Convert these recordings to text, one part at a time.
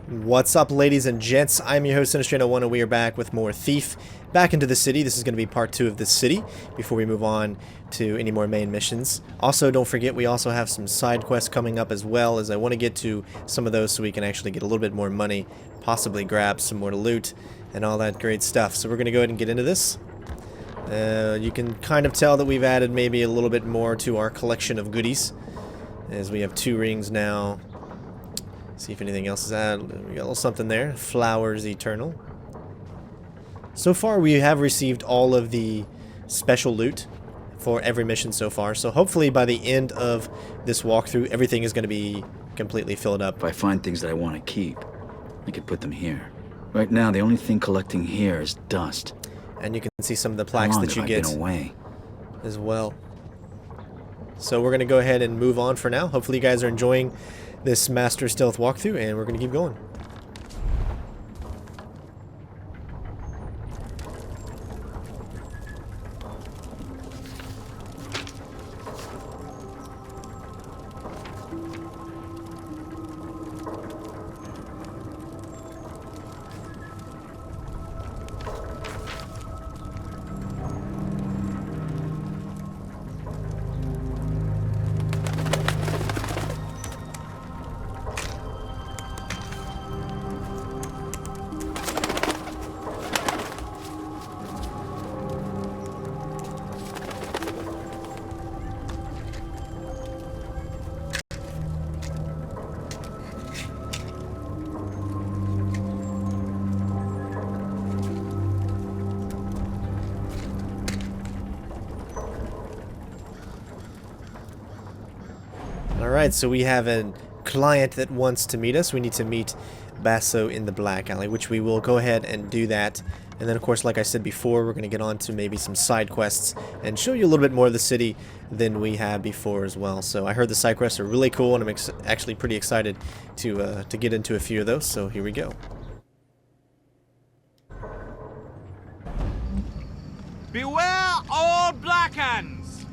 What's up, ladies and gents? I'm your host, Sinistrano1, and we are back with more Thief. Back into the city. This is going to be part 2 of the city before we move on to any more main missions. Also, don't forget, we also have some side quests coming up as well, as I want to get to some of those so we can actually get a little bit more money, possibly grab some more loot, and all that great stuff. So we're going to go ahead and get into this. You can kind of tell that we've added maybe a little bit more to our collection of goodies, as we have 2 rings now. See if anything else is added. We got a little something there. Flowers Eternal. So far we have received all of the special loot for every mission so far. So hopefully by the end of this walkthrough everything is going to be completely filled up. If I find things that I want to keep, I could put them here. Right now the only thing collecting here is dust. And you can see some of the plaques that you get as well. So we're going to go ahead and move on for now. Hopefully you guys are enjoying this Master Stealth walkthrough, and we're going to keep going. Alright, so we have a client that wants to meet us. We need to meet Basso in the Black Alley, which we will go ahead and do that. And then, of course, like I said before, we're going to get on to maybe some side quests and show you a little bit more of the city than we had before as well. So I heard the side quests are really cool, and I'm actually pretty excited to get into a few of those. So here we go. Beware all black hands!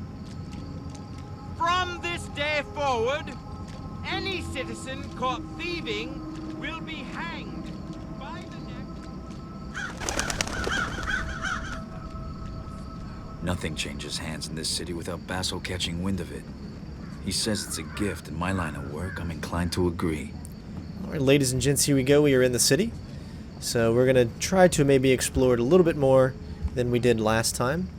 From this day forward, any citizen caught thieving will be hanged by the neck. Nothing changes hands in this city without Basso catching wind of it. He says it's a gift. In my line of work, I'm inclined to agree. Alright, ladies and gents, here we go. We are in the city. So we're going to try to maybe explore it a little bit more than we did last time.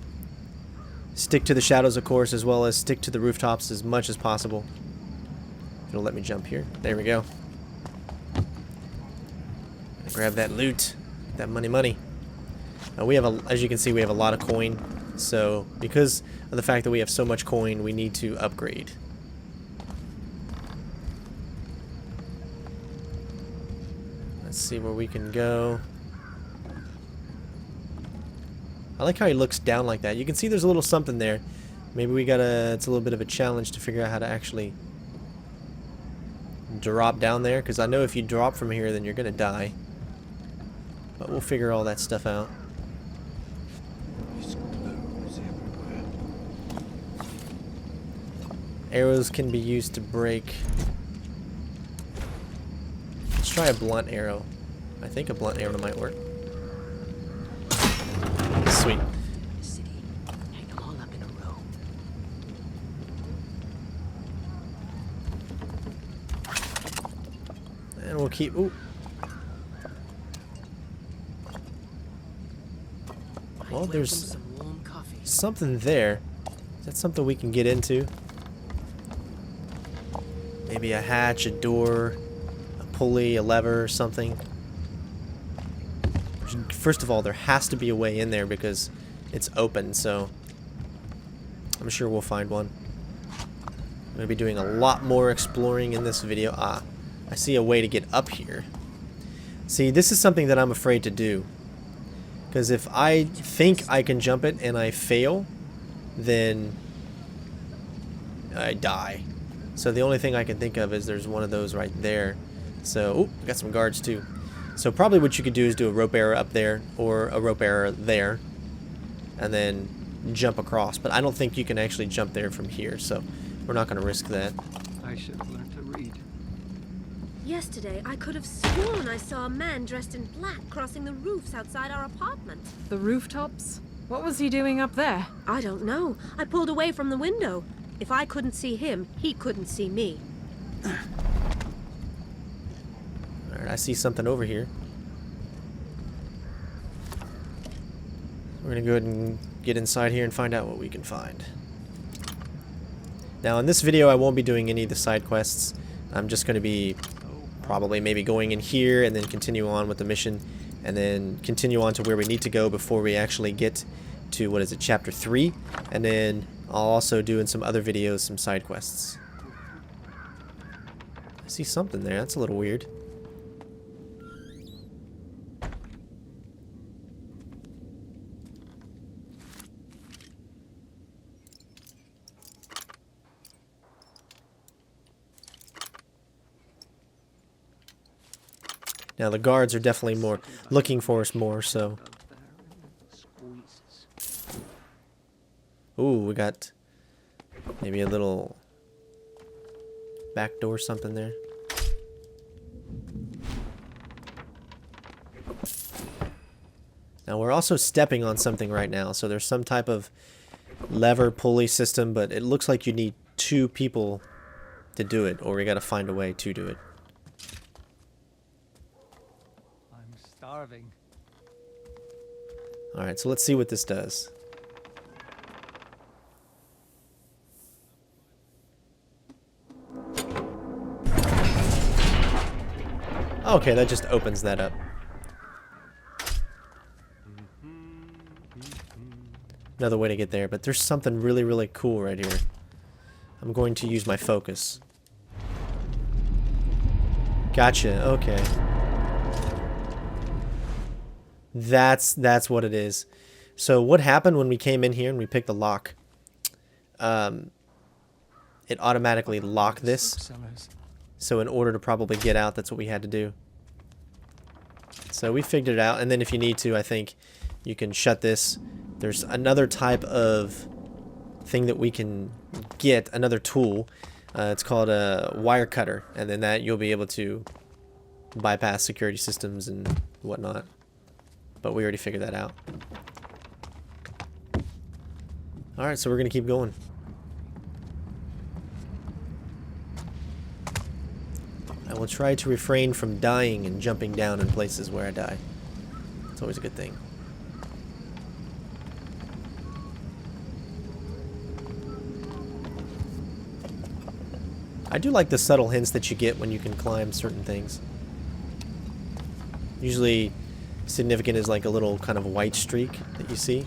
Stick to the shadows, of course, as well as stick to the rooftops as much as possible. It'll let me jump here. There we go. Grab that loot. That money. We have as you can see, we have a lot of coin. So, because of the fact that we have so much coin, we need to upgrade. Let's see where we can go. I like how he looks down like that. You can see there's a little something there. Maybe we gotta... it's a little bit of a challenge to figure out how to actually drop down there. Because I know if you drop from here, then you're gonna die. But we'll figure all that stuff out. Arrows can be used to break. Let's try a blunt arrow. I think a blunt arrow might work. Sweet. Hang them all up in a row. And we'll keep... ooh. Well, there's something there. Is that something we can get into? Maybe a hatch, a door, a pulley, a lever, or something. First of all, there has to be a way in there because it's open, so I'm sure we'll find one. I'm going to be doing a lot more exploring in this video. Ah, I see a way to get up here. See, this is something that I'm afraid to do. Because if I think I can jump it and I fail, then I die. So the only thing I can think of is there's one of those right there. So, ooh, I got some guards too. So probably what you could do is do a rope arrow up there or a rope arrow there and then jump across. But I don't think you can actually jump there from here, so we're not going to risk that. I should have learned to read. Yesterday, I could have sworn I saw a man dressed in black crossing the roofs outside our apartment. The rooftops? What was he doing up there? I don't know. I pulled away from the window. If I couldn't see him, he couldn't see me. Alright, I see something over here. We're gonna go ahead and get inside here and find out what we can find. Now, in this video, I won't be doing any of the side quests. I'm just gonna be probably maybe going in here and then continue on with the mission and then continue on to where we need to go before we actually get to, what is it, chapter 3, and then I'll also do in some other videos some side quests. I see something there. That's a little weird. Now the guards are definitely more looking for us more, so. Ooh, we got maybe a little back door something there. Now we're also stepping on something right now, so there's some type of lever pulley system, but it looks like you need 2 people to do it, or we gotta find a way to do it. Starving. Alright, so let's see what this does. Okay, that just opens that up. Another way to get there, but there's something really, really cool right here. I'm going to use my focus. Gotcha, okay. That's what it is. So what happened when we came in here and we picked the lock? It automatically locked this. So in order to probably get out, that's what we had to do. So we figured it out, and then if you need to, I think you can shut this. There's another type of thing that we can get, another tool. It's called a wire cutter, and then that you'll be able to bypass security systems and whatnot. But we already figured that out. Alright, so we're going to keep going. I will try to refrain from dying and jumping down in places where I die. It's always a good thing. I do like the subtle hints that you get when you can climb certain things. Usually significant is like a little kind of white streak that you see.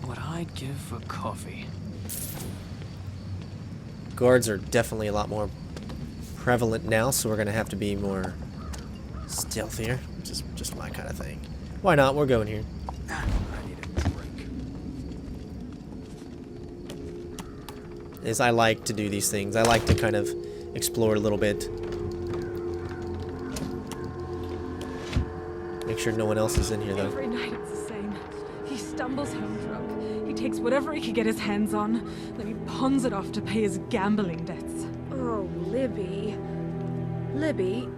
What I'd give for coffee. Guards are definitely a lot more prevalent now, so we're gonna have to be more stealthier. Just my kind of thing. Why not? We're going here. I need a drink. Is I like to do these things. I like to kind of explore a little bit. Make sure no one else is in here, though. Every night it's the same. He stumbles home drunk. He takes whatever he can get his hands on, then he pawns it off to pay his gambling debts. Oh, Libby. Libby,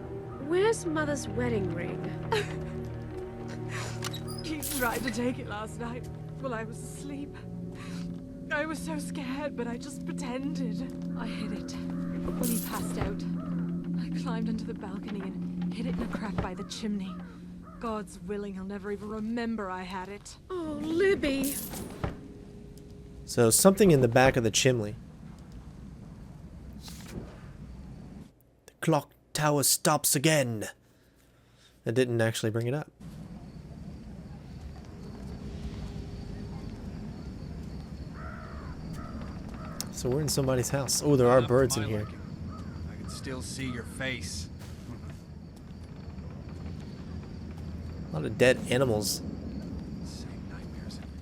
where's Mother's wedding ring? He tried to take it last night while I was asleep. I was so scared, but I just pretended. I hid it. When he passed out, I climbed onto the balcony and hid it in a crack by the chimney. God's willing, he'll never even remember I had it. Oh, Libby. So something in the back of the chimney. The clock tower stops again. That didn't actually bring it up. So we're in somebody's house. Oh, there are birds in here. I can still see your face. A lot of dead animals. Same nightmares every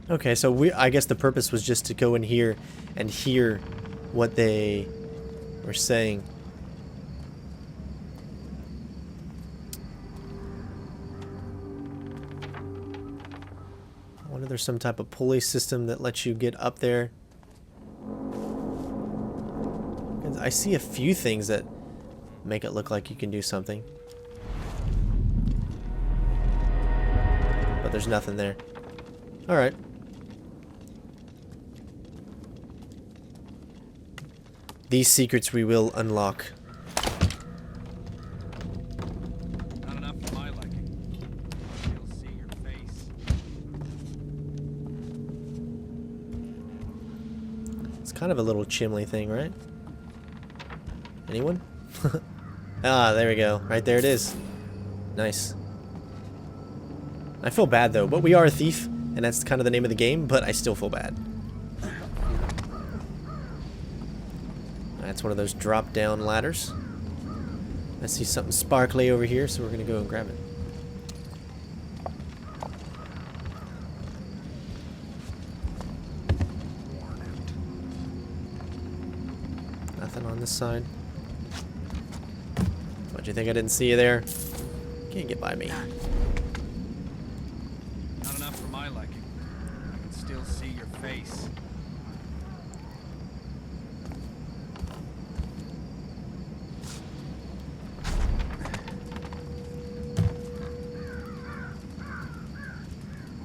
night. Okay, so I guess the purpose was just to go in here and hear what they were saying. know there's some type of pulley system that lets you get up there. And I see a few things that make it look like you can do something. But there's nothing there. Alright. These secrets we will unlock. Not enough for my liking. You'll see your face. It's kind of a little chimney thing, right? Anyone? Ah, there we go. Right there it is. Nice. I feel bad though, but we are a thief, and that's kind of the name of the game, but I still feel bad. That's one of those drop-down ladders. I see something sparkly over here, so we're gonna go and grab it. Nothing on this side. What, you think I didn't see you there? Can't get by me. Not enough for my liking. I can still see your face.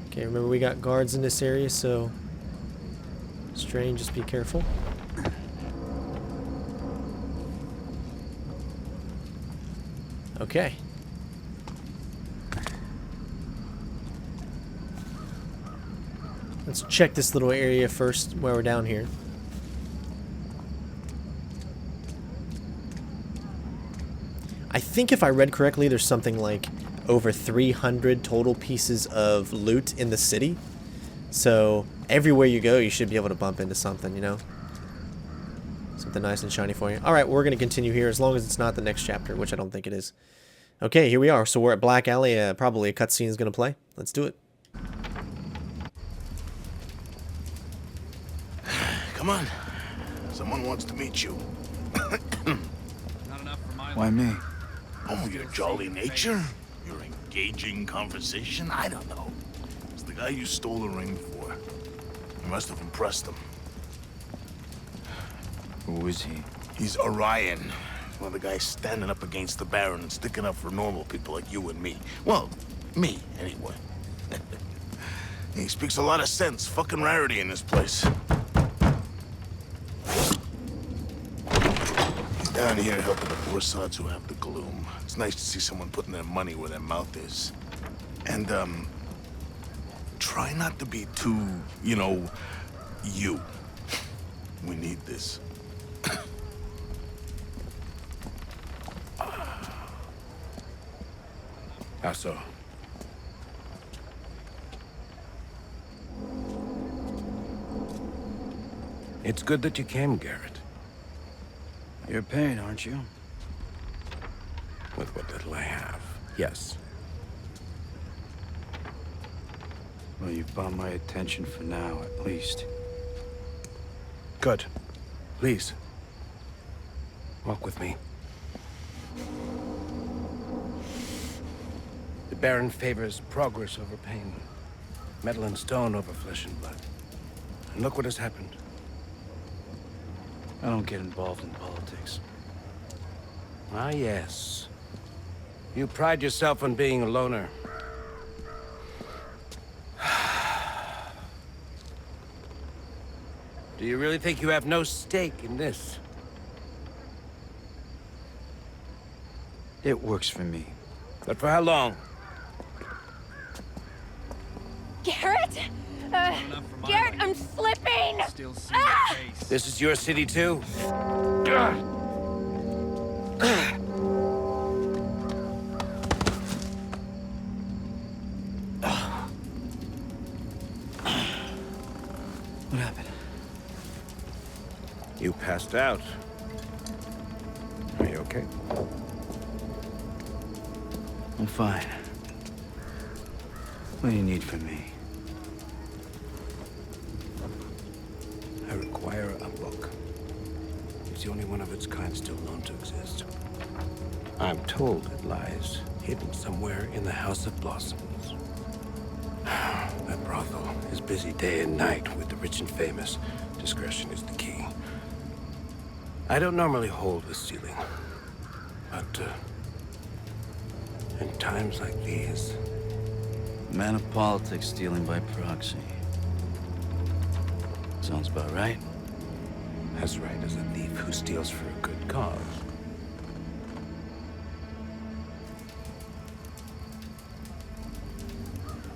Okay, remember we got guards in this area, so Strain, just be careful. Okay. Let's check this little area first while we're down here. I think if I read correctly, there's something like over 300 total pieces of loot in the city. So everywhere you go, you should be able to bump into something, you know? Something nice and shiny for you. Alright, we're going to continue here as long as it's not the next chapter, which I don't think it is. Okay, here we are. So we're at Black Alley. Probably a cutscene is going to play. Let's do it. Come on. Someone wants to meet you. Not enough for my Why me? Oh, your jolly nature? Your engaging conversation? I don't know. It's the guy you stole the ring for. You must have impressed him. Who is he? He's Orion. He's one of the guys standing up against the Baron and sticking up for normal people like you and me. Well, me, anyway. He speaks a lot of sense. Fucking rarity in this place. He's down here helping the poor sods who have the gloom. It's nice to see someone putting their money where their mouth is. And, try not to be too, you know, you. We need this. Basso. It's good that you came, Garrett. You're paying, aren't you? With what little I have, yes. Well, you've brought my attention for now, at least. Good. Please. Walk with me. The Baron favors progress over pain. Metal and stone over flesh and blood. And look what has happened. I don't get involved in politics. Ah, yes. You pride yourself on being a loner. Do you really think you have no stake in this? It works for me. But for how long? Garrett? Garrett, I'm slipping! Still see your face. This is your city too? What happened? You passed out. Are you okay? I'm fine. What do you need from me? I require a book. It's the only one of its kind still known to exist. I'm told it lies hidden somewhere in the House of Blossoms. That brothel is busy day and night with the rich and famous. Discretion is the key. I don't normally hold with stealing, but in times like these... Man of politics stealing by proxy. Sounds about right. As right as a thief who steals for a good cause.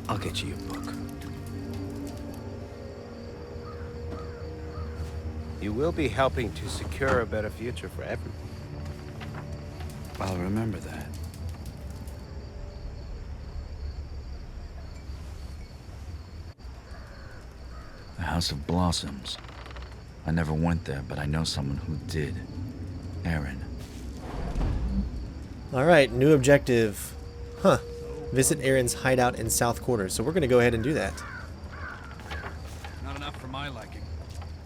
I'll get you your book. You will be helping to secure a better future for everyone. I'll remember that. The House of Blossoms. I never went there, but I know someone who did. Eerand. Alright, new objective. Huh. Visit Eerand's hideout in South Quarter. So we're going to go ahead and do that. Not enough for my liking.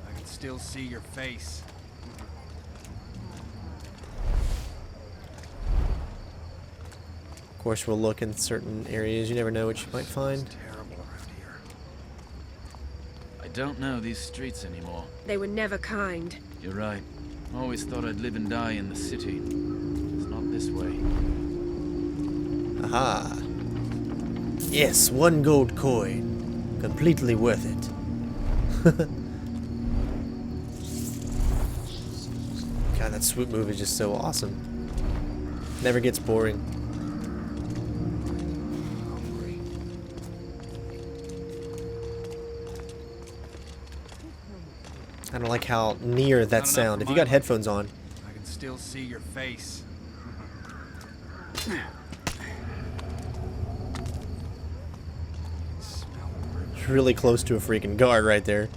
I can still see your face. Of course, we'll look in certain areas. You never know what you might find. It's terrible around here. I don't know these streets anymore. They were never kind. You're right. Always thought I'd live and die in the city. It's not this way. Aha. Yes, 1 gold coin. Completely worth it. God, that swoop move is just so awesome. Never gets boring. I don't like how near that sound. If you got headphones on, I can still see your face. it's really close to a freaking guard right there.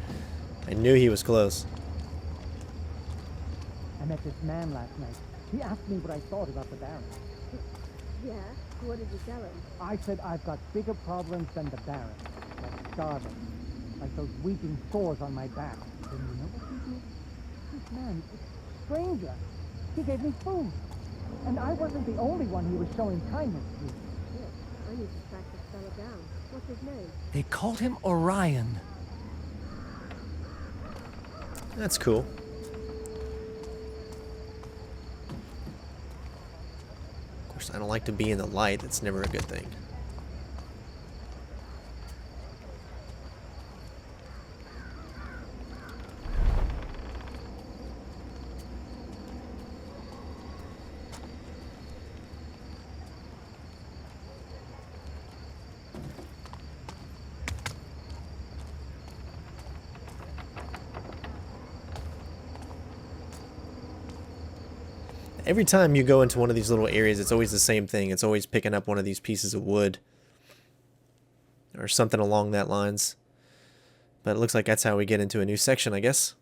I knew he was close. I met this man last night. He asked me what I thought about the Baron. Yeah? What did you tell him? I said I've got bigger problems than the Baron. Like starving. Like those weeping sores on my back. And you know what he did? This man, a stranger. He gave me food. And I wasn't the only one he was showing kindness to. Yes, I need to track this fella down. What's his name? They called him Orion. That's cool. Of course, I don't like to be in the light. That's never a good thing. Every time you go into one of these little areas, it's always the same thing. It's always picking up one of these pieces of wood. Or something along that lines. But it looks like that's how we get into a new section, I guess.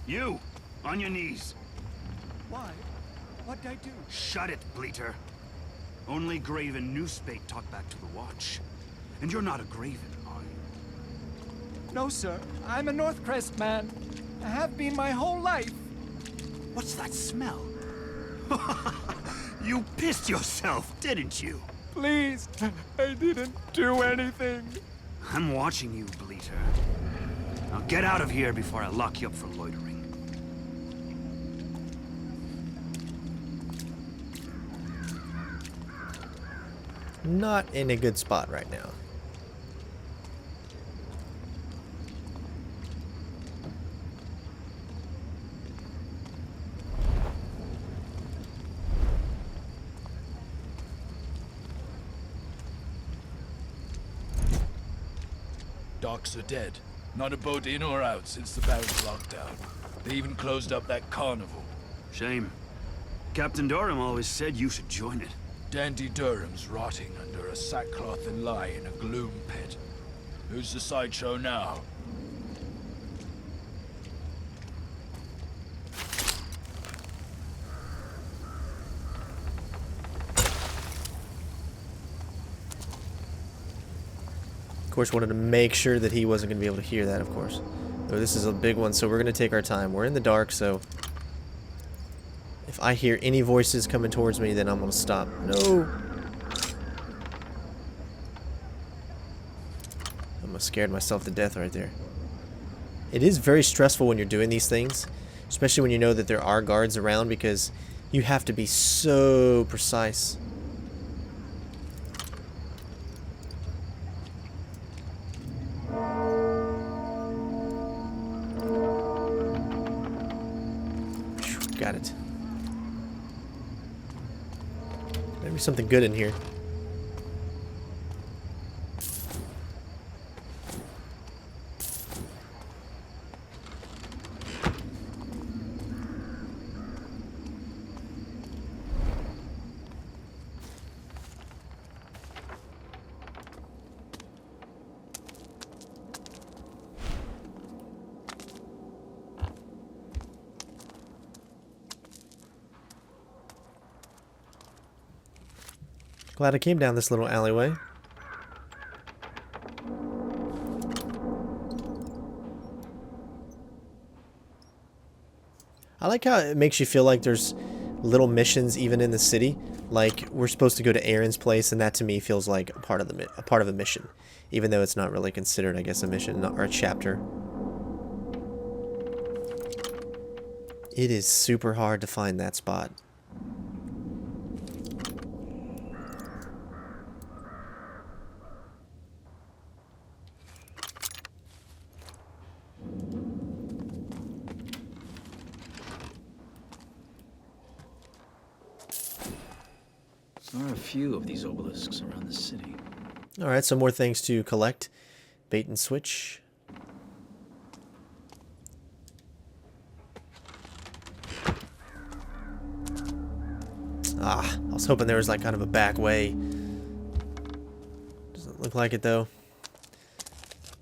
You! On your knees! Why? What'd I do? Shut it, Bleater. Only Graven Newspate talk back to the Watch. And you're not a Graven, are you? No, sir. I'm a Northcrest man. I have been my whole life. What's that smell? You pissed yourself, didn't you? Please, I didn't do anything. I'm watching you, Bleater. Now get out of here before I lock you up for loitering. Not in a good spot right now. Docks are dead. Not a boat in or out since the Baron's lockdown. They even closed up that carnival. Shame. Captain Durham always said you should join it. Dandy Durham's rotting under a sackcloth and lie in a gloom pit. Who's the sideshow now? Of course, wanted to make sure that he wasn't going to be able to hear that, of course. Oh, this is a big one, so we're going to take our time. We're in the dark, so if I hear any voices coming towards me, then I'm going to stop. No! Almost scared myself to death right there. It is very stressful when you're doing these things, especially when you know that there are guards around, because you have to be so precise. Got it. Maybe something good in here. Glad I came down this little alleyway. I like how it makes you feel like there's little missions even in the city. Like we're supposed to go to Eerand's place, and that to me feels like a part of a mission, even though it's not really considered, I guess, a mission or a chapter. It is super hard to find that spot. There are a few of these obelisks around the city. Alright, some more things to collect. Bait and switch. Ah, I was hoping there was like kind of a back way. Doesn't look like it though.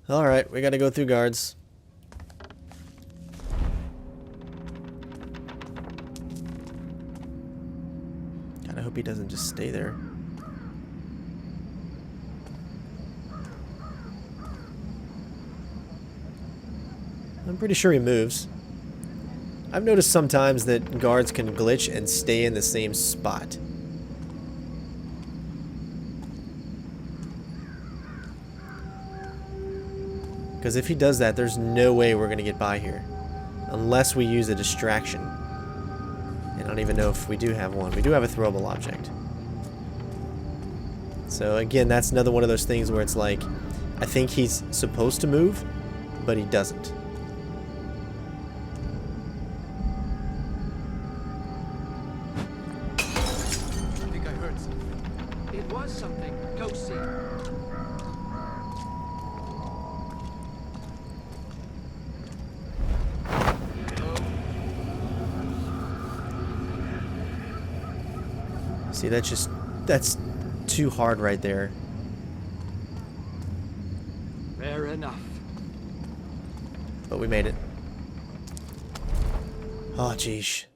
Alright, we gotta go through guards. God, I hope he doesn't just stay there. I'm pretty sure he moves. I've noticed sometimes that guards can glitch and stay in the same spot. Because if he does that, there's no way we're going to get by here. Unless we use a distraction. And I don't even know if we do have one. We do have a throwable object. So again, that's another one of those things where it's like, I think he's supposed to move, but he doesn't. I think I heard something. It was something. Go see. See, that's too hard right there. Fair enough. But we made it. Oh, geez.